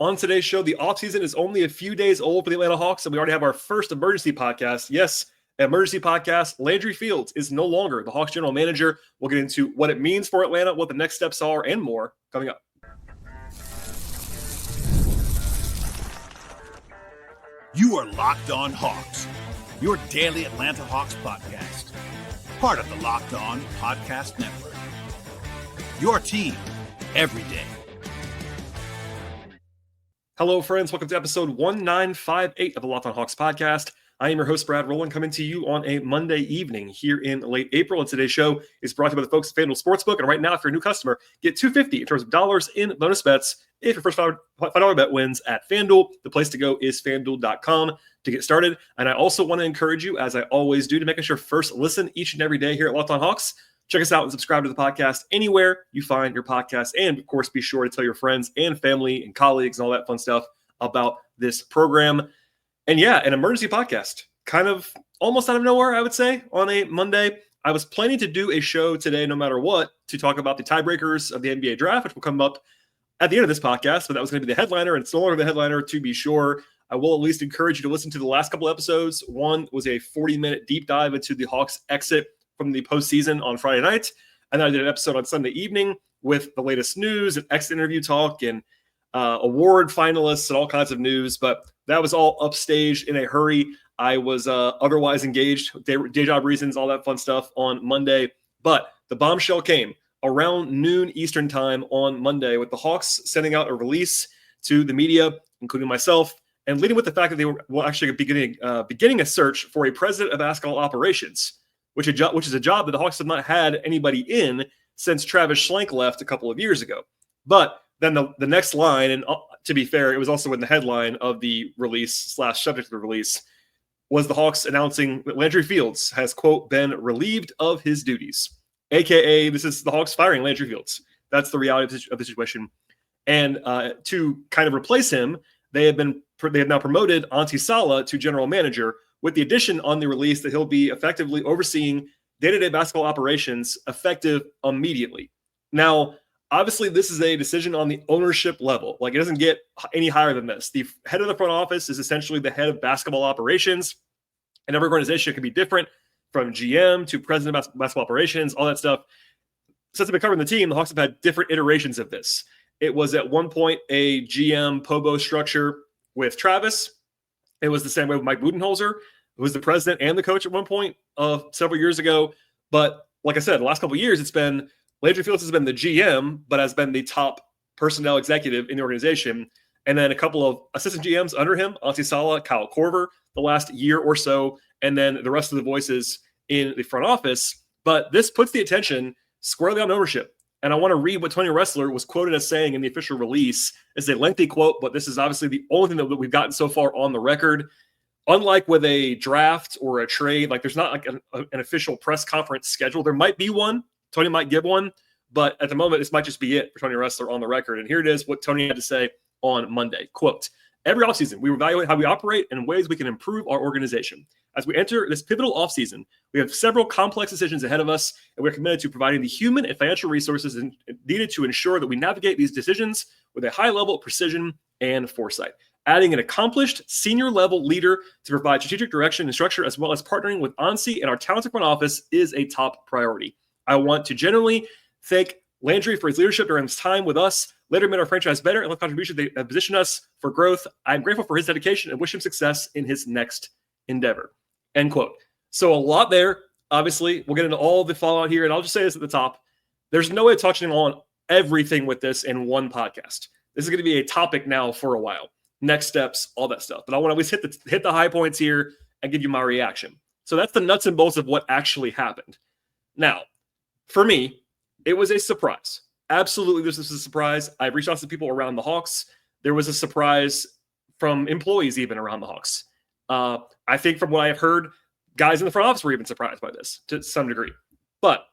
On today's show, the offseason is only a few days old for the Atlanta Hawks, and we already have our first emergency podcast. Yes, emergency podcast. Landry Fields is no longer the Hawks general manager. We'll get into what it means for Atlanta, what the next steps are, and more coming up. You are Locked On Hawks, your daily Atlanta Hawks podcast. Part of the Locked On Podcast Network. Your team every day. Hello, friends. Welcome to episode 1958 of the Locked On Hawks podcast. I am your host, Brad Rowland, coming to you on a Monday evening here in late April. And today's show is brought to you by the folks at FanDuel Sportsbook. And right now, if you're a new customer, get $250 in terms of dollars in bonus bets if your first $5 bet wins at FanDuel. The place to go is FanDuel.com to get started. And I also want to encourage you, as I always do, to make us your first listen each and every day here at Locked On Hawks. Check us out and subscribe to the podcast anywhere you find your podcast. And, of course, be sure to tell your friends and family and colleagues and all that fun stuff about this program. And, yeah, an emergency podcast, kind of almost out of nowhere, I would say, on a Monday. I was planning to do a show today, no matter what, to talk about the tiebreakers of the NBA draft, which will come up at the end of this podcast. But that was going to be the headliner, and it's no longer the headliner, to be sure. I will at least encourage you to listen to the last couple episodes. One was a 40-minute deep dive into the Hawks' exit from the postseason on Friday night. And then I did an episode on Sunday evening with the latest news and exit interview talk and award finalists and all kinds of news. But that was all upstaged in a hurry. I was otherwise engaged, day job reasons, all that fun stuff on Monday. But the bombshell came around noon Eastern time on Monday with the Hawks sending out a release to the media, including myself, and leading with the fact that they were actually beginning a search for a president of basketball operations, which is a job that the Hawks have not had anybody in since Travis Schlenk left a couple of years ago. But then the next line, and to be fair, it was also in the headline of the release / subject to the release, was the Hawks announcing that Landry Fields has, quote, been relieved of his duties. AKA, this is the Hawks firing Landry Fields. That's the reality of the situation. And to kind of replace him, they have now promoted Onsi Saleh to general manager, with the addition on the release that he'll be effectively overseeing day-to-day basketball operations effective immediately. Now, obviously, this is a decision on the ownership level. Like, it doesn't get any higher than this. The head of the front office is essentially the head of basketball operations, and every organization can be different, from GM to president of basketball operations, all that stuff. Since I've been covering the team, the Hawks have had different iterations of this. It was at one point a GM POBO structure with Travis. It was the same way with Mike Budenholzer, who was the president and the coach at one point several years ago. But like I said, the last couple of years, it's been Landry Fields has been the GM, but has been the top personnel executive in the organization. And then a couple of assistant GMs under him, Onsi Saleh, Kyle Korver, the last year or so, and then the rest of the voices in the front office. But this puts the attention squarely on ownership. And I want to read what Tony Ressler was quoted as saying in the official release. It's a lengthy quote, but this is obviously the only thing that we've gotten so far on the record. Unlike with a draft or a trade, like there's not like an official press conference schedule. There might be one. Tony might give one, but at the moment, this might just be it for Tony Ressler on the record. And here it is, what Tony had to say on Monday. Quote, every offseason, we evaluate how we operate and ways we can improve our organization. As we enter this pivotal offseason, we have several complex decisions ahead of us, and we're committed to providing the human and financial resources needed to ensure that we navigate these decisions with a high level of precision and foresight. Adding an accomplished senior-level leader to provide strategic direction and structure, as well as partnering with Onsi and our talented front office, is a top priority. I want to genuinely thank Landry for his leadership during his time with us. Later made our franchise better and the contribution they have positioned us for growth. I'm grateful for his dedication and wish him success in his next endeavor. End quote. So a lot there. Obviously, we'll get into all the fallout here, and I'll just say this at the top. There's no way of touching on everything with this in one podcast. This is going to be a topic now for a while. Next steps, all that stuff. But I want to at least hit the high points here and give you my reaction. So that's the nuts and bolts of what actually happened. Now, for me, it was a surprise. Absolutely, this was a surprise. I reached out to people around the Hawks. There was a surprise from employees even around the Hawks. I think from what I have heard, guys in the front office were even surprised by this to some degree. But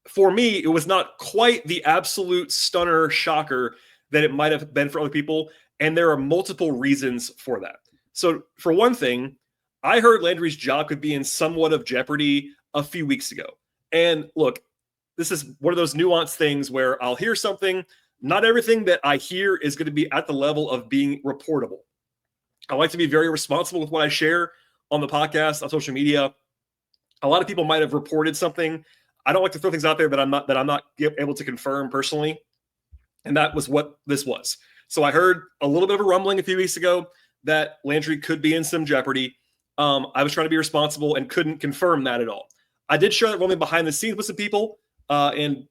for me, it was not quite the absolute stunner shocker that it might have been for other people. And there are multiple reasons for that. So for one thing, I heard Landry's job could be in somewhat of jeopardy a few weeks ago. And look, this is one of those nuanced things where I'll hear something not everything that I hear is going to be at the level of being reportable. I like to be very responsible with what I share on the podcast, on social media. A lot of people might have reported something. I don't like to throw things out there that I'm not able to confirm personally. And that was what this was. So I heard a little bit of a rumbling a few weeks ago that Landry could be in some jeopardy. I was trying to be responsible and couldn't confirm that at all. I did share that rumbling behind the scenes with some people, and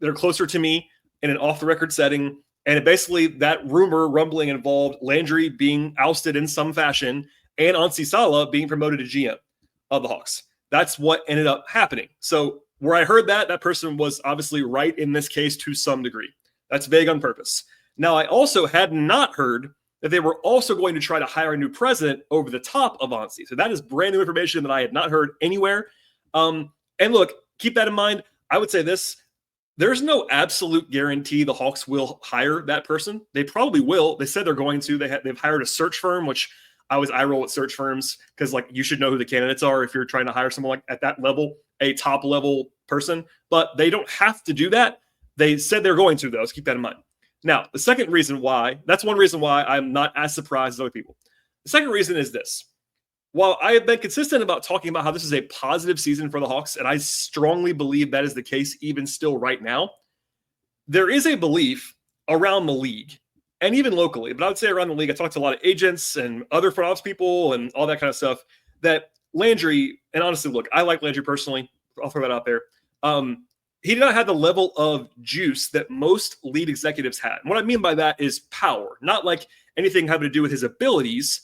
they're closer to me in an off-the-record setting. And basically, that rumbling involved Landry being ousted in some fashion and Onsi Saleh being promoted to GM of the Hawks. That's what ended up happening. So where I heard that person was obviously right in this case to some degree. That's vague on purpose. Now, I also had not heard that they were also going to try to hire a new president over the top of Onsi. So that is brand new information that I had not heard anywhere. And look, keep that in mind. I would say this. There's no absolute guarantee the Hawks will hire that person. They probably will. They said they're going to. They've hired a search firm, which I roll with search firms because like you should know who the candidates are if you're trying to hire someone like at that level, a top level person. But they don't have to do that. They said they're going to, though. So keep that in mind. Now, the second reason why, that's one reason why I'm not as surprised as other people. The second reason is this. While I have been consistent about talking about how this is a positive season for the Hawks, and I strongly believe that is the case even still right now, there is a belief around the league and even locally, but I would say around the league, I talked to a lot of agents and other front office people and all that kind of stuff, that Landry, and honestly, look, I like Landry personally. I'll throw that out there. He did not have the level of juice that most lead executives had. And what I mean by that is power, not like anything having to do with his abilities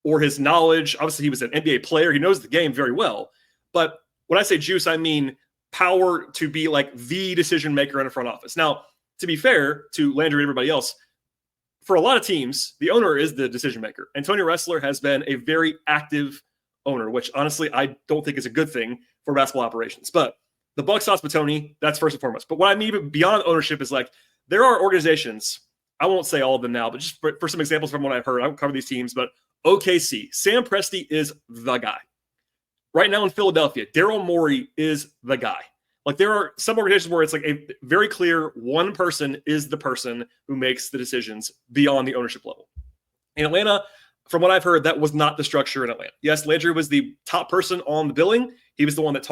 or his knowledge. Obviously, he was an NBA player. He knows the game very well. But when I say juice, I mean power to be like the decision maker in a front office. Now, to be fair to Landry and everybody else, for a lot of teams, the owner is the decision maker. And Tony Ressler has been a very active owner, which honestly, I don't think is a good thing for basketball operations. But the buck stops with Tony. That's first and foremost. But what I mean even beyond ownership is like there are organizations, I won't say all of them now, but just for some examples from what I've heard, I don't cover these teams, but OKC, Sam Presti is the guy. Right now in Philadelphia, Daryl Morey is the guy. Like there are some organizations where it's like a very clear one person is the person who makes the decisions beyond the ownership level. In Atlanta, from what I've heard, that was not the structure in Atlanta. Yes, Landry was the top person on the billing. He was the one that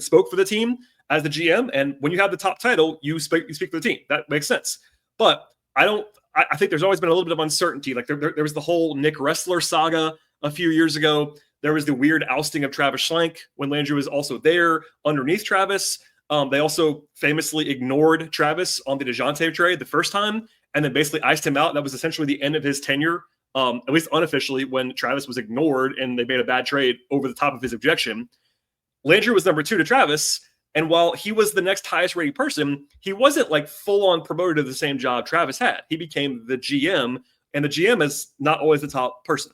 spoke for the team as the GM. And when you have the top title, you speak for the team. That makes sense. But I think there's always been a little bit of uncertainty. Like there was the whole Nick Ressler saga a few years ago. There was the weird ousting of Travis Schlenk when Landry was also there underneath Travis. They also famously ignored Travis on the DeJounte trade the first time and then basically iced him out. That was essentially the end of his tenure, at least unofficially, when Travis was ignored and they made a bad trade over the top of his objection. Landry was number 2 to Travis. And while he was the next highest rated person, he wasn't like full on promoted to the same job Travis had. He became the GM, and the GM is not always the top person.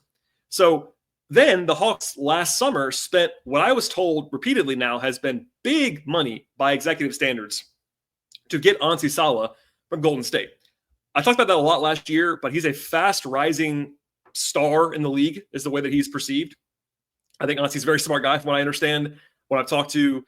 So then the Hawks last summer spent what I was told repeatedly now has been big money by executive standards to get Onsi Saleh from Golden State. I talked about that a lot last year, but he's a fast rising star in the league is the way that he's perceived. I think Onsi's a very smart guy from what I understand, what I've talked to,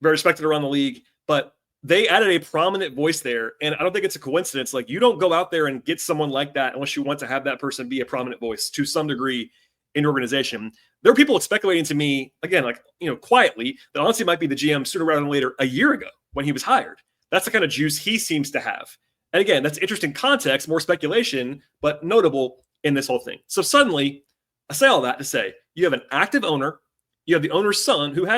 very respected around the league, but they added a prominent voice there. And I don't think it's a coincidence. Like you don't go out there and get someone like that unless you want to have that person be a prominent voice to some degree in your organization. There are people speculating to me, again, like, quietly that Onsi might be the GM sooner rather than later a year ago when he was hired. That's the kind of juice he seems to have. And again, that's interesting context, more speculation, but notable in this whole thing. So suddenly, I say all that to say, you have an active owner, you have the owner's son who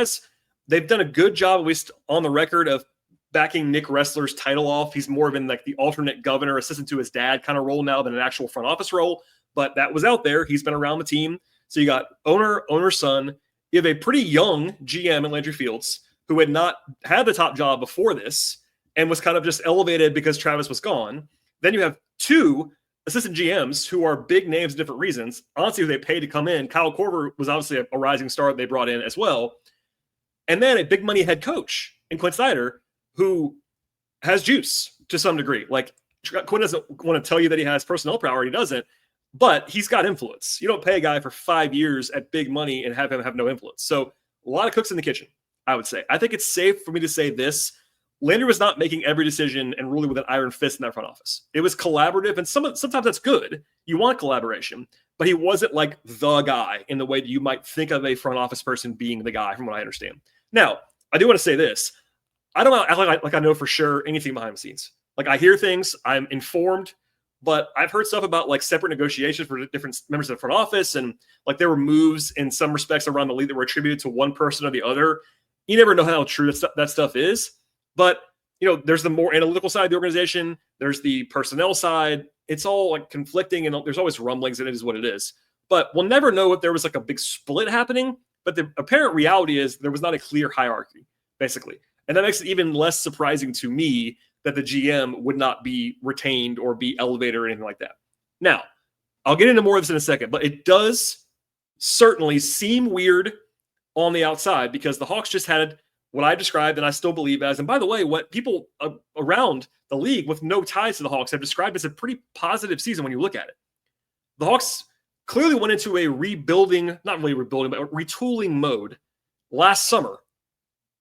they've done a good job, at least on the record, of backing Nick Ressler's title off. He's more of in like the alternate governor, assistant to his dad kind of role now than an actual front office role. But that was out there. He's been around the team. So you got owner's son. You have a pretty young GM in Landry Fields who had not had the top job before this and was kind of just elevated because Travis was gone. Then you have 2 assistant GMs who are big names for different reasons. Honestly, who they paid to come in. Kyle Korver was obviously a rising star that they brought in as well. And then a big money head coach in Quin Snyder who has juice to some degree. Like Quin doesn't want to tell you that he has personnel power. He doesn't. But he's got influence. You don't pay a guy for 5 years at big money and have him have no influence. So a lot of cooks in the kitchen, I would say. I think it's safe for me to say this. Landry was not making every decision and ruling with an iron fist in that front office. It was collaborative, and sometimes that's good. You want collaboration, but he wasn't like the guy in the way that you might think of a front office person being the guy, from what I understand. Now, I do want to say this. I don't act like I know for sure anything behind the scenes. Like, I hear things, I'm informed, but I've heard stuff about like separate negotiations for different members of the front office, and like there were moves in some respects around the league that were attributed to one person or the other. You never know how true that stuff is. But, there's the more analytical side of the organization. There's the personnel side. It's all like conflicting, and there's always rumblings, and it is what it is. But we'll never know if there was like a big split happening. But the apparent reality is there was not a clear hierarchy, basically. And that makes it even less surprising to me that the GM would not be retained or be elevated or anything like that. Now, I'll get into more of this in a second, but it does certainly seem weird on the outside because the Hawks just had what I described and I still believe as, and by the way, what people around the league with no ties to the Hawks have described as a pretty positive season when you look at it. The Hawks clearly went into a not really rebuilding, but retooling mode last summer,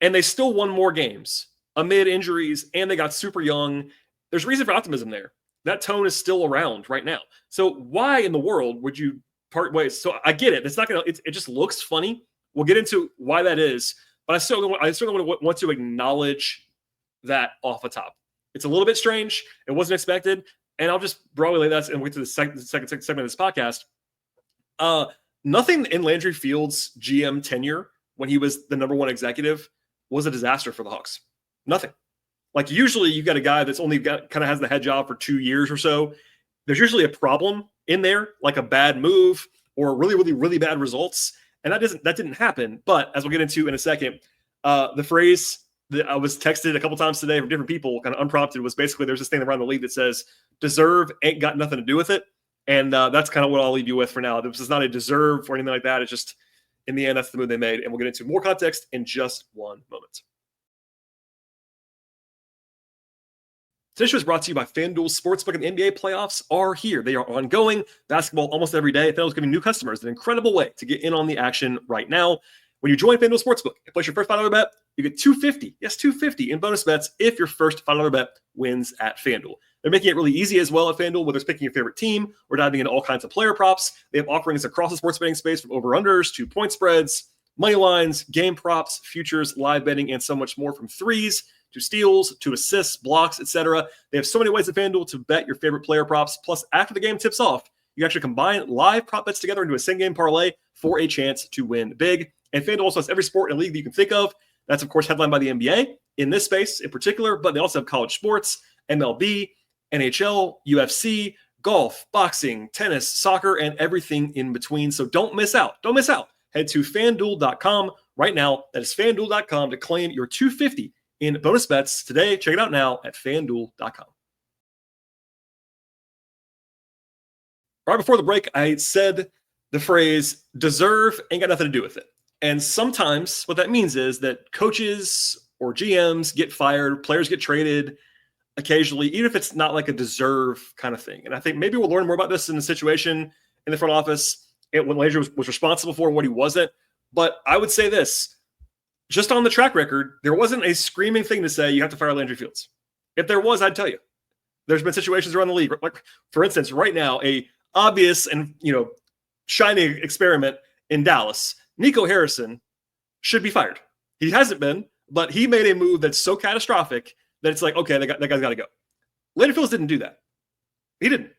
and they still won more games amid injuries, and they got super young. There's reason for optimism there. That tone is still around right now. So why in the world would you part ways? So I get it. It's not going to, it just looks funny. We'll get into why that is. But I certainly want to acknowledge that off the top. It's a little bit strange. It wasn't expected. And I'll just broadly lay that and wait to the second segment of this podcast. Nothing in Landry Fields' GM tenure when he was the number one executive was a disaster for the Hawks. Nothing. Like usually you got a guy that's only kind of has the head job for 2 years or so. There's usually a problem in there, like a bad move or really, really, really bad results. And that didn't happen. But as we'll get into in a second, the phrase that I was texted a couple times today from different people, kind of unprompted, was basically there's this thing around the league that says deserve ain't got nothing to do with it. And that's kind of what I'll leave you with for now. This is not a deserve or anything like that. It's just, in the end, that's the move they made. And we'll get into more context in just one moment. Today's show is brought to you by FanDuel Sportsbook, and the NBA playoffs are here. They are ongoing. Basketball almost every day. FanDuel is giving new customers an incredible way to get in on the action right now. When you join FanDuel Sportsbook and place your first $5 bet, you get $250. Yes, $250 in bonus bets if your first $5 bet wins at FanDuel. They're making it really easy as well at FanDuel, whether it's picking your favorite team or diving into all kinds of player props. They have offerings across the sports betting space from over-unders to point spreads, money lines, game props, futures, live betting, and so much more, from threes to steals, to assists, blocks, etc. They have so many ways at FanDuel to bet your favorite player props. Plus, after the game tips off, you actually combine live prop bets together into a same-game parlay for a chance to win big. And FanDuel also has every sport and league that you can think of. That's, of course, headlined by the NBA in this space in particular, but they also have college sports, MLB, NHL, UFC, golf, boxing, tennis, soccer, and everything in between. So don't miss out. Don't miss out. Head to FanDuel.com right now. That is FanDuel.com to claim your $250 in bonus bets today. Check it out now at FanDuel.com. Right before the break, I said the phrase deserve ain't got nothing to do with it. And sometimes what that means is that coaches or GMs get fired, players get traded occasionally, even if it's not like a deserve kind of thing. And I think maybe we'll learn more about this in the situation in the front office when Landry was responsible for and what he wasn't. But I would say this, just on the track record, there wasn't a screaming thing to say you have to fire Landry Fields. If there was, I'd tell you. There's been situations around the league, like for instance, right now, a obvious and shining experiment in Dallas. Nico Harrison should be fired. He hasn't been, but he made a move that's so catastrophic that it's like, okay, that guy's got to go. Landry Fields didn't do that. He didn't.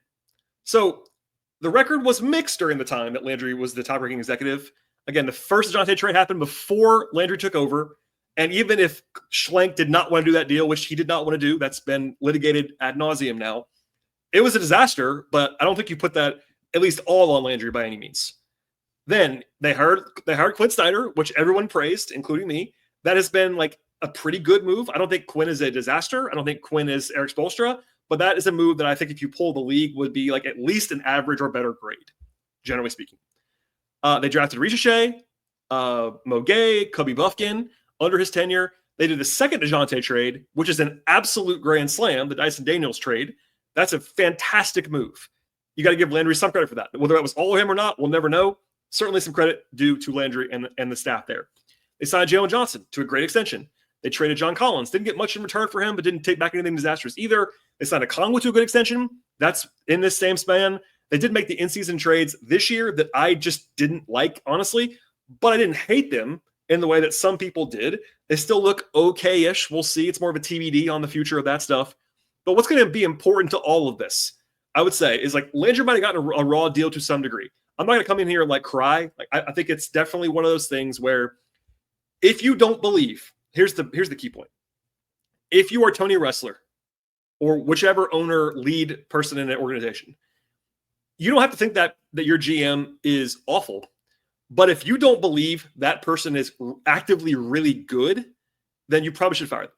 So the record was mixed during the time that Landry was the top-ranking executive. Again, the first DeJounte trade happened before Landry took over. And even if Schlenk did not want to do that deal, which he did not want to do, that's been litigated ad nauseum now. It was a disaster, but I don't think you put that at least all on Landry by any means. Then they hired Quin Snyder, which everyone praised, including me. That has been like a pretty good move. I don't think Quin is a disaster. I don't think Quin is Eric Spoelstra, but that is a move that I think if you pull the league would be like at least an average or better grade, generally speaking. They drafted Ricochet, Mo Gay, Kobe Buffkin under his tenure. They did the second DeJounte trade, which is an absolute grand slam, the Dyson Daniels trade. That's a fantastic move. You got to give Landry some credit for that. Whether that was all of him or not, we'll never know. Certainly some credit due to Landry and the staff there. They signed Jalen Johnson to a great extension. They traded John Collins. Didn't get much in return for him, but didn't take back anything disastrous either. They signed a Conway to a good extension. That's in this same span. They did make the in-season trades this year that I just didn't like, honestly, but I didn't hate them in the way that some people did. They still look okay-ish. We'll see. It's more of a TBD on the future of that stuff. But what's going to be important to all of this, I would say, is like Landry might have gotten a raw deal to some degree. I'm not going to come in here and like cry. Like I think it's definitely one of those things where if you don't believe, here's the key point. If you are Tony Ressler or whichever owner, lead person in an organization, you don't have to think that your GM is awful. But if you don't believe that person is actively really good, then you probably should fire them.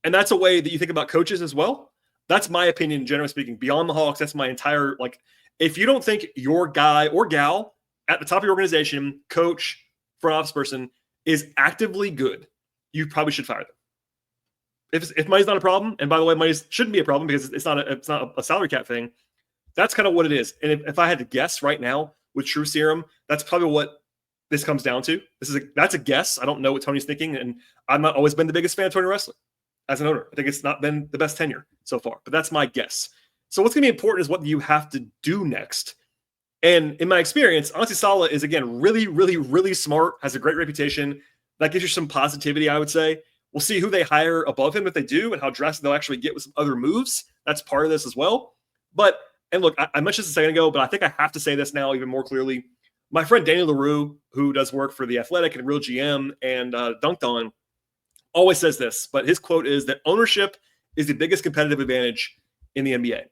And that's a way that you think about coaches as well. That's my opinion, generally speaking. Beyond the Hawks, that's my entire, like, if you don't think your guy or gal at the top of your organization, coach, front office person, is actively good, you probably should fire them. If money's not a problem, and by the way, money shouldn't be a problem because it's not a salary cap thing, that's kind of what it is. And if I had to guess right now with True Serum, that's probably what this comes down to. That's a guess. I don't know what Tony's thinking, and I've not always been the biggest fan of Tony Ressler as an owner. I think it's not been the best tenure so far, but that's my guess. So what's going to be important is what you have to do next. And in my experience, Onsi Saleh is, again, really, really, really smart, has a great reputation. That gives you some positivity, I would say. We'll see who they hire above him if they do and how drastic they'll actually get with some other moves. That's part of this as well. But, and look, I mentioned this a second ago, but I think I have to say this now even more clearly. My friend Danny LaRue, who does work for The Athletic and Real GM and Dunked On, always says this, but his quote is that ownership is the biggest competitive advantage in the NBA.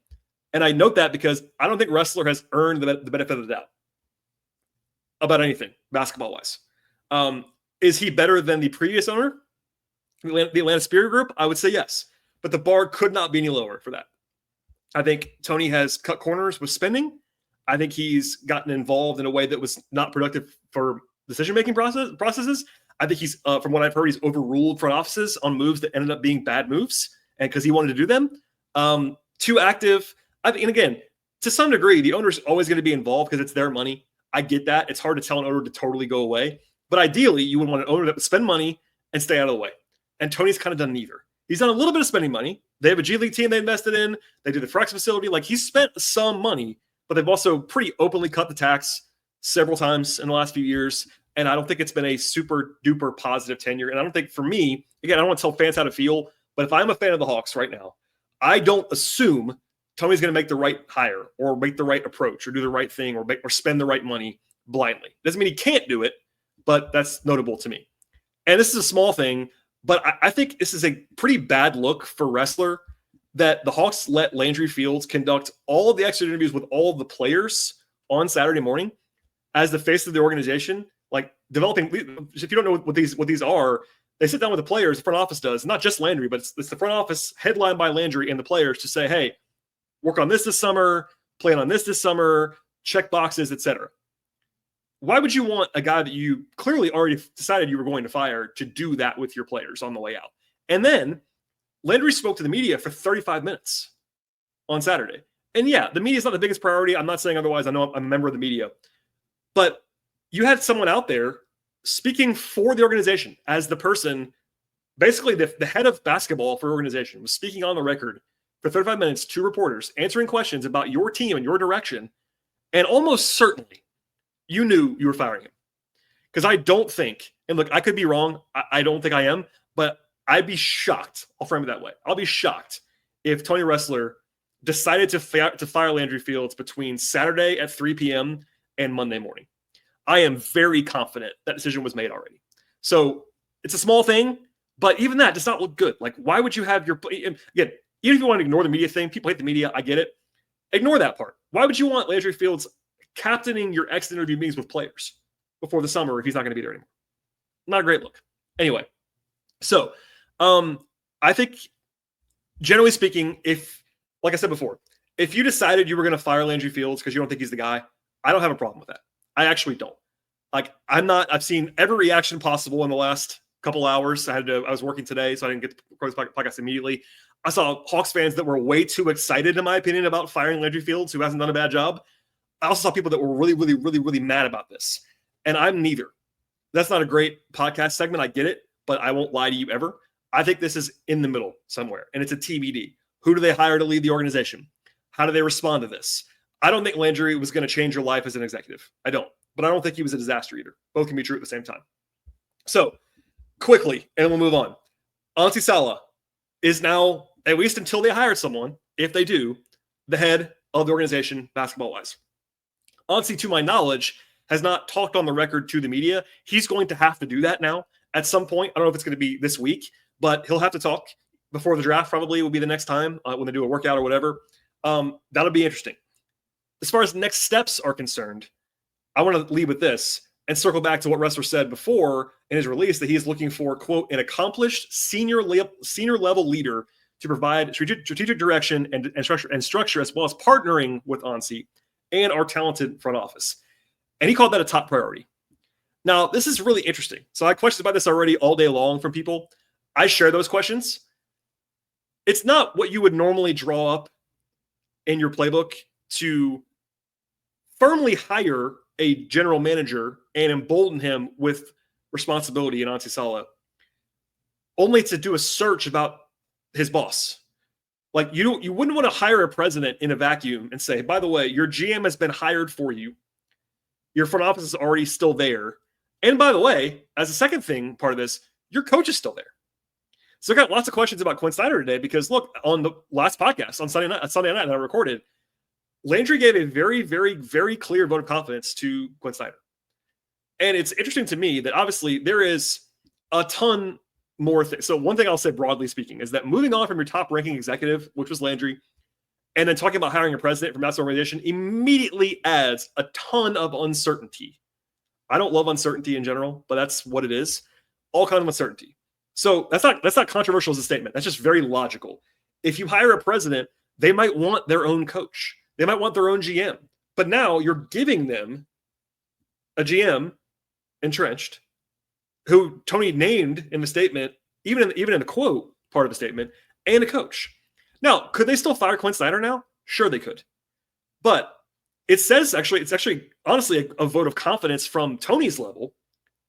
And I note that because I don't think Ressler has earned the benefit of the doubt about anything basketball-wise. Is he better than the previous owner, the Atlanta Spirit Group? I would say yes, but the bar could not be any lower for that. I think Tony has cut corners with spending. I think he's gotten involved in a way that was not productive for decision-making processes. I think he's, from what I've heard, he's overruled front offices on moves that ended up being bad moves, and because he wanted to do them. Too active. I think, and again, to some degree, the owner's always going to be involved because it's their money. I get that. It's hard to tell an owner to totally go away. But ideally, you would want an owner that would spend money and stay out of the way. And Tony's kind of done neither. He's done a little bit of spending money. They have a G League team they invested in. They did the Frex facility. Like, he's spent some money, but they've also pretty openly cut the tax several times in the last few years. And I don't think it's been a super duper positive tenure. And I don't think, for me, again, I don't want to tell fans how to feel, but if I'm a fan of the Hawks right now, I don't assume Tony's going to make the right hire or make the right approach or do the right thing or spend the right money blindly. Doesn't mean he can't do it, but that's notable to me. And this is a small thing, but I think this is a pretty bad look for Ressler that the Hawks let Landry Fields conduct all of the exit interviews with all of the players on Saturday morning as the face of the organization, like developing. If you don't know what these are, they sit down with the players. The front office does, not just Landry, but it's the front office headlined by Landry and the players to say, hey, work on this summer, plan on this summer, check boxes, etc. Why would you want a guy that you clearly already decided you were going to fire to do that with your players on the way out? And then Landry spoke to the media for 35 minutes on Saturday. And yeah, the media is not the biggest priority. I'm not saying otherwise. I know I'm a member of the media. But you had someone out there speaking for the organization as the person, basically the head of basketball for the organization, was speaking on the record for 35 minutes to reporters, answering questions about your team and your direction. And almost certainly you knew you were firing him. Because I don't think, and look, I could be wrong. I don't think I am, but I'd be shocked. I'll frame it that way. I'll be shocked if Tony Ressler decided to fire Landry Fields between Saturday at 3 p.m. and Monday morning. I am very confident that decision was made already. So it's a small thing, but even that does not look good. Like, why would you have again, even if you want to ignore the media thing, people hate the media, I get it. Ignore that part. Why would you want Landry Fields captaining your exit interview meetings with players before the summer if he's not going to be there anymore? Not a great look. Anyway, so I think, generally speaking, like I said before, if you decided you were going to fire Landry Fields because you don't think he's the guy, I don't have a problem with that. I actually don't. Like, I've seen every reaction possible in the last couple hours. I was working today, so I didn't get to record this podcast immediately. I saw Hawks fans that were way too excited, in my opinion, about firing Landry Fields, who hasn't done a bad job. I also saw people that were really, really, really, really mad about this. And I'm neither. That's not a great podcast segment. I get it, but I won't lie to you ever. I think this is in the middle somewhere, and it's a TBD. Who do they hire to lead the organization? How do they respond to this? I don't think Landry was going to change your life as an executive. I don't. But I don't think he was a disaster either. Both can be true at the same time. So, quickly, and we'll move on. Onsi Saleh is now, at least until they hire someone, if they do, the head of the organization basketball-wise. Onsi, to my knowledge, has not talked on the record to the media. He's going to have to do that now at some point. I don't know if it's going to be this week, but he'll have to talk before the draft. Probably will be the next time when they do a workout or whatever. That'll be interesting. As far as next steps are concerned, I want to lead with this and circle back to what Ressler said before in his release, that he is looking for, quote, an accomplished senior level leader to provide strategic direction and structure, as well as partnering with Onsi and our talented front office. And he called that a top priority. Now, this is really interesting. So I had questions about this already all day long from people. I share those questions. It's not what you would normally draw up in your playbook to firmly hire a general manager and embolden him with responsibility in Onsi Saleh, only to do a search about his boss. Like, you wouldn't want to hire a president in a vacuum and say, by the way, your GM has been hired for you. Your front office is already still there. And by the way, as a second thing, part of this, your coach is still there. So I got lots of questions about Quin Snyder today because, look, on the last podcast on Sunday night that I recorded, Landry gave a very, very, very clear vote of confidence to Quin Snyder. And it's interesting to me that obviously there is a ton more things. So one thing I'll say broadly speaking is that moving on from your top ranking executive, which was Landry, and then talking about hiring a president from that organization immediately adds a ton of uncertainty. I don't love uncertainty in general, but that's what it is. All kind of uncertainty. So that's not controversial as a statement. That's just very logical. If you hire a president, they might want their own coach. They might want their own GM. But now you're giving them a GM entrenched, who Tony named in the statement, even in the quote part of the statement, and a coach. Now, could they still fire Quin Snyder now? Sure, they could. But it's actually honestly a vote of confidence from Tony's level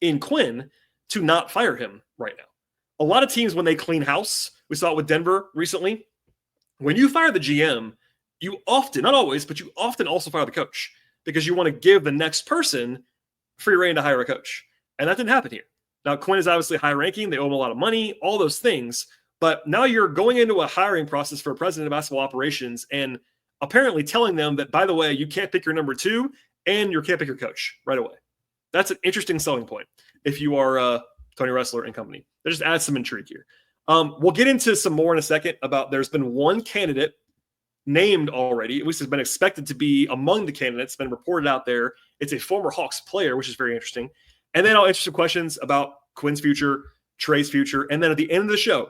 in Quin to not fire him right now. A lot of teams, when they clean house, we saw it with Denver recently, when you fire the GM, you often, not always, but you often also fire the coach because you want to give the next person free reign to hire a coach. And that didn't happen here. Now, Quin is obviously high ranking. They owe him a lot of money, all those things. But now you're going into a hiring process for a president of basketball operations and apparently telling them that, by the way, you can't pick your number two and you can't pick your coach right away. That's an interesting selling point if you are Tony Ressler and company. That just adds some intrigue here. We'll get into some more in a second about there's been one candidate named already, at least has been expected to be among the candidates, been reported out there. It's a former Hawks player, which is very interesting. And then I'll answer some questions about Quin's future, Trae's future, and then at the end of the show,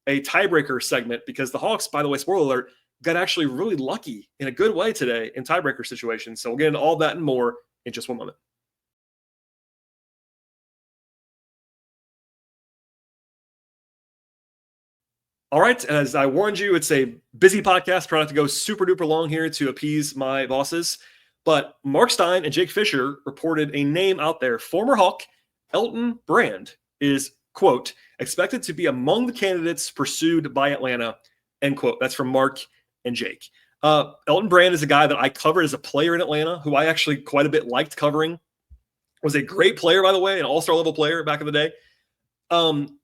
a tiebreaker segment, because the Hawks, by the way, spoiler alert, got actually really lucky in a good way today in tiebreaker situations. So we'll get into all that and more in just one moment. All right, as I warned you, it's a busy podcast. Try not to go super duper long here to appease my bosses. But Mark Stein and Jake Fisher reported a name out there. Former Hawk Elton Brand is, quote, expected to be among the candidates pursued by Atlanta, end quote. That's from Mark and Jake. Elton Brand is a guy that I covered as a player in Atlanta, who I actually quite a bit liked covering. Was a great player, by the way, an all-star level player back in the day.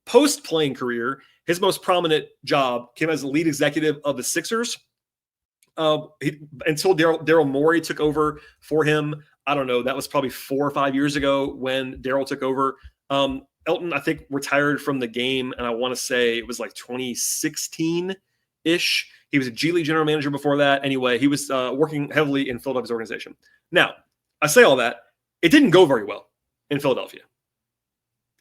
Post-playing career, his most prominent job came as the lead executive of the Sixers. Until Daryl Morey took over for him. I don't know. That was probably 4 or 5 years ago when Daryl took over. Elton, I think, retired from the game, and I want to say it was like 2016-ish. He was a G League general manager before that. Anyway, he was working heavily in Philadelphia's organization. Now, I say all that. It didn't go very well in Philadelphia.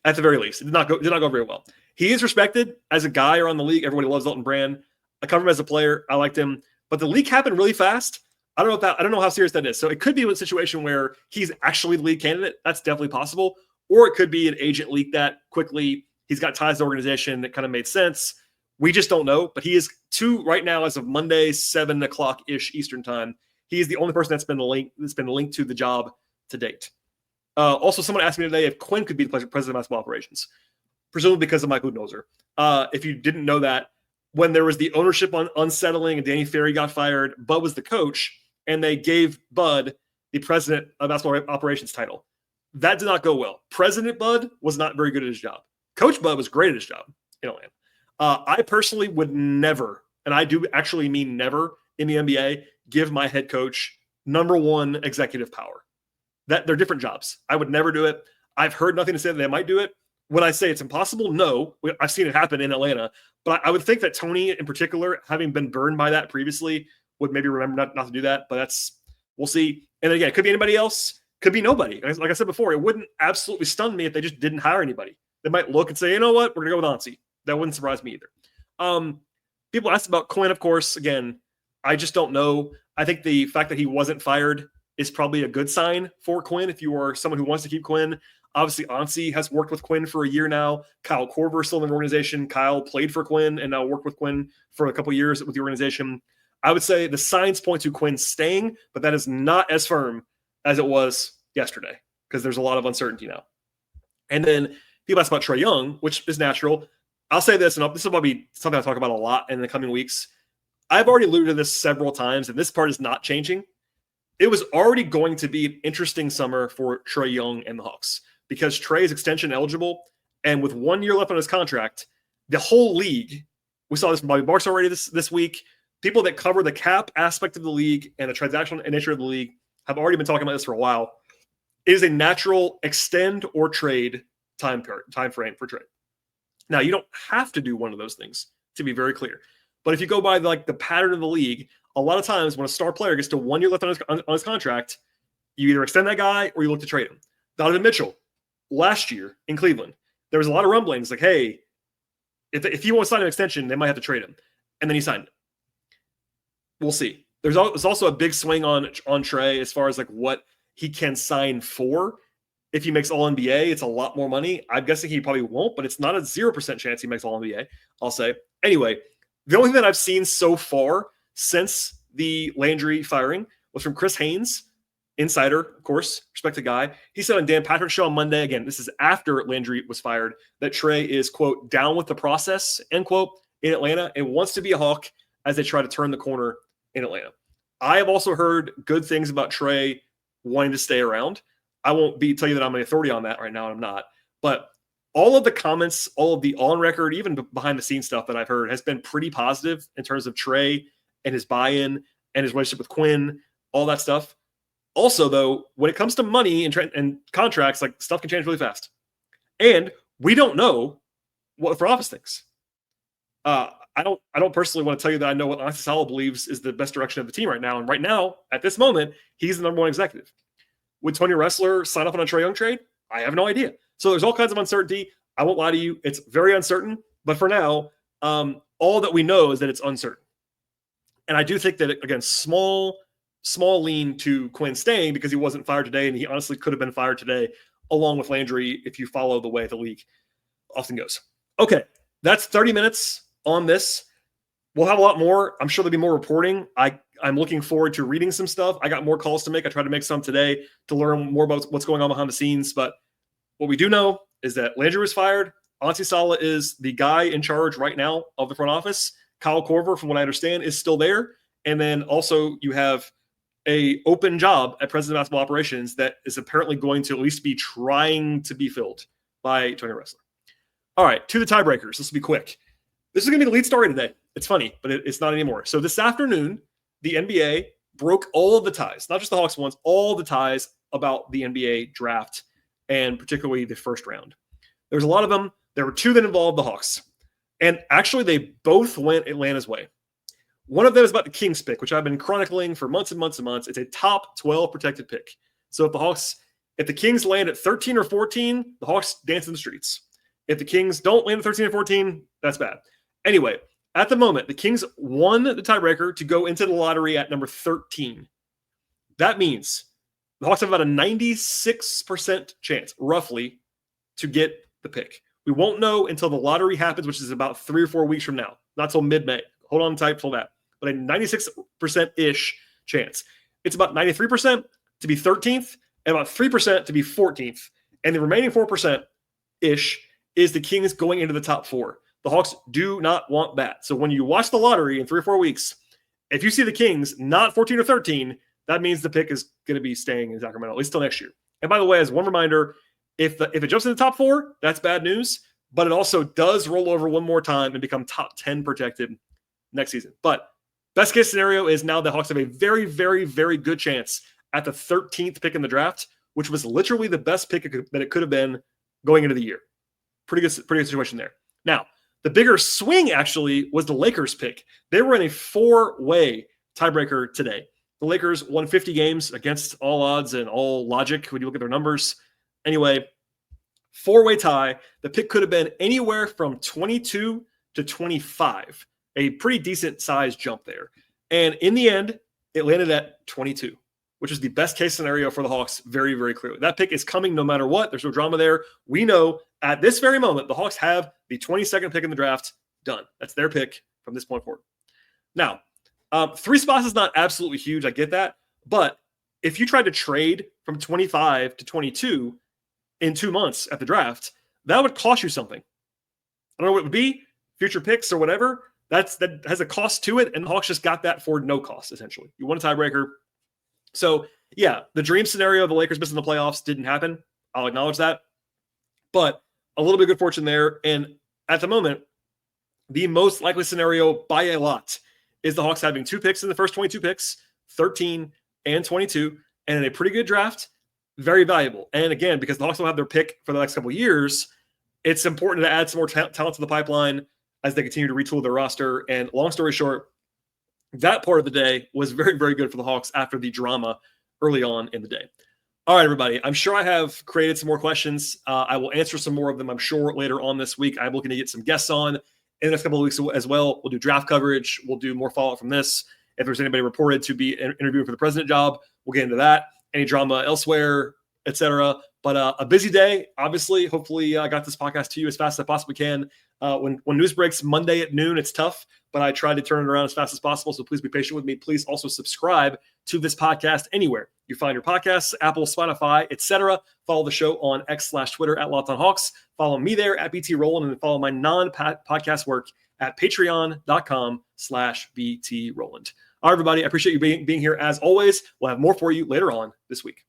At the very least, it did not go very well. He is respected as a guy around the league. Everybody loves Elton Brand. I covered him as a player. I liked him. But the leak happened really fast. I don't know how serious that is. So it could be a situation where he's actually the lead candidate. That's definitely possible. Or it could be an agent leaked that quickly. He's got ties to the organization that kind of made sense. We just don't know. But he is right now, as of Monday, 7 o'clock-ish Eastern time. He is the only person that's been linked to the job to date. Also, someone asked me today if Quin could be the president of basketball operations. presumably because of Michael Budenholzer. If you didn't know that, when there was the ownership on unsettling and Danny Ferry got fired, Bud was the coach, and they gave Bud the president of basketball operations title. That did not go well. President Bud was not very good at his job. Coach Bud was great at his job in Atlanta. I personally would never, and I do actually mean never in the NBA, give my head coach number one executive power. That they're different jobs. I would never do it. I've heard nothing to say that they might do it. Would I say it's impossible? No. I've seen it happen in Atlanta. But I would think that Tony, in particular, having been burned by that previously, would maybe remember not to do that. But we'll see. And again, it could be anybody else. Could be nobody. Like I said before, it wouldn't absolutely stun me if they just didn't hire anybody. They might look and say, you know what, we're going to go with Onsi. That wouldn't surprise me either. People asked about Quin, of course. Again, I just don't know. I think the fact that he wasn't fired is probably a good sign for Quin if you are someone who wants to keep Quin. Obviously, Onsi has worked with Quin for a year now. Kyle Korver is still in the organization. Kyle played for Quin and now worked with Quin for a couple of years with the organization. I would say the signs point to Quin staying, but that is not as firm as it was yesterday because there's a lot of uncertainty now. And then people ask about Trae Young, which is natural. I'll say this, and this will be something I'll talk about a lot in the coming weeks. I've already alluded to this several times, and this part is not changing. It was already going to be an interesting summer for Trae Young and the Hawks because Trae is extension eligible, and with 1 year left on his contract, the whole league, we saw this from Bobby Marks already this week, people that cover the cap aspect of the league and the transactional nature of the league have already been talking about this for a while. It is a natural extend or trade time frame for Trae. Now, you don't have to do one of those things, to be very clear. But if you go by the pattern of the league, a lot of times when a star player gets to 1 year left on his contract, you either extend that guy or you look to trade him. Donovan Mitchell, last year in Cleveland, there was a lot of rumblings like, hey, if he won't sign an extension, they might have to trade him. And then he signed it. We'll see. There's also a big swing on Trae as far as what he can sign for. If he makes All NBA, it's a lot more money. I'm guessing he probably won't, but it's not a 0% chance he makes All NBA, I'll say. Anyway, the only thing that I've seen so far since the Landry firing was from Chris Haynes, insider, of course, respect the guy. He said on Dan Patrick's show on Monday, again, this is after Landry was fired, that Trae is, quote, down with the process, end quote, in Atlanta and wants to be a Hawk as they try to turn the corner in Atlanta. I have also heard good things about Trae wanting to stay around. I won't tell you that I'm an authority on that right now. I'm not. But all of the comments, all of the on record, even behind the scenes stuff that I've heard has been pretty positive in terms of Trae and his buy-in and his relationship with Quin, all that stuff. Also, though, when it comes to money and contracts, stuff can change really fast. And we don't know what the front office thinks. I don't personally want to tell you that I know what Onsi Saleh believes is the best direction of the team right now. And right now, at this moment, he's the number one executive. Would Tony Ressler sign off on a Trae Young trade? I have no idea. So there's all kinds of uncertainty. I won't lie to you. It's very uncertain. But for now, all that we know is that it's uncertain. And I do think that, again, small lean to Quin staying because he wasn't fired today, and he honestly could have been fired today, along with Landry, if you follow the way the league often goes. Okay, that's 30 minutes on this. We'll have a lot more. I'm sure there'll be more reporting. I'm looking forward to reading some stuff. I got more calls to make. I tried to make some today to learn more about what's going on behind the scenes. But what we do know is that Landry was fired. Onsi Saleh is the guy in charge right now of the front office. Kyle Korver, from what I understand, is still there. And then also you have a open job at president of basketball operations that is apparently going to at least be trying to be filled by Tony Ressler. All right, to the tiebreakers. This will be quick. This is going to be the lead story today. It's funny, but it's not anymore. So this afternoon, the NBA broke all of the ties, not just the Hawks ones, all the ties about the NBA draft and particularly the first round. There was a lot of them. There were two that involved the Hawks. And actually, they both went Atlanta's way. One of them is about the Kings pick, which I've been chronicling for months and months and months. It's a top 12 protected pick. So if the Kings land at 13 or 14, the Hawks dance in the streets. If the Kings don't land at 13 or 14, that's bad. Anyway, at the moment, the Kings won the tiebreaker to go into the lottery at number 13. That means the Hawks have about a 96% chance, roughly, to get the pick. We won't know until the lottery happens, which is about 3 or 4 weeks from now, not till mid-May. Hold on tight till that. But a 96%-ish chance. It's about 93% to be 13th and about 3% to be 14th. And the remaining 4%-ish is the Kings going into the top 4. The Hawks do not want that. So when you watch the lottery in 3 or 4 weeks, if you see the Kings not 14 or 13, that means the pick is going to be staying in Sacramento, at least till next year. And by the way, as one reminder, if it jumps in the top 4, that's bad news, but it also does roll over one more time and become top 10 protected next season. But best case scenario is now the Hawks have a very, very, very good chance at the 13th pick in the draft, which was literally the best pick that it could have been going into the year. Pretty good situation there. Now, the bigger swing actually was the Lakers pick. They were in a 4-way tiebreaker today. The Lakers won 50 games against all odds and all logic when you look at their numbers. Anyway, 4-way tie. The pick could have been anywhere from 22 to 25. A pretty decent size jump there. And in the end, it landed at 22, which is the best case scenario for the Hawks very, very clearly. That pick is coming no matter what. There's no drama there. We know at this very moment, the Hawks have the 22nd pick in the draft done. That's their pick from this point forward. Now, 3 spots is not absolutely huge. I get that. But if you tried to trade from 25 to 22 in 2 months at the draft, that would cost you something. I don't know what it would be, future picks or whatever. That has a cost to it, and the Hawks just got that for no cost, essentially. You won a tiebreaker. So, yeah, the dream scenario of the Lakers missing the playoffs didn't happen. I'll acknowledge that. But a little bit of good fortune there. And at the moment, the most likely scenario by a lot is the Hawks having 2 picks in the first 22 picks, 13 and 22, and in a pretty good draft, very valuable. And again, because the Hawks will have their pick for the next couple of years, it's important to add some more talent to the pipeline as they continue to retool their roster. And long story short, that part of the day was very, very good for the Hawks after the drama early on in the day. All right, everybody. I'm sure I have created some more questions. I will answer some more of them, I'm sure, later on this week. I'm looking to get some guests on in the next couple of weeks as well. We'll do draft coverage. We'll do more follow-up from this. If there's anybody reported to be interviewing for the president job, we'll get into that. Any drama elsewhere, etc. But a busy day, obviously. Hopefully I got this podcast to you as fast as I possibly can. When news breaks Monday at noon, it's tough, but I try to turn it around as fast as possible. So please be patient with me. Please also subscribe to this podcast anywhere you find your podcasts, Apple, Spotify, etc. Follow the show on X/Twitter at Locked On Hawks. Follow me there at BT Rowland, and follow my non-podcast work at patreon.com/BT Rowland. All right, everybody. I appreciate you being here as always. We'll have more for you later on this week.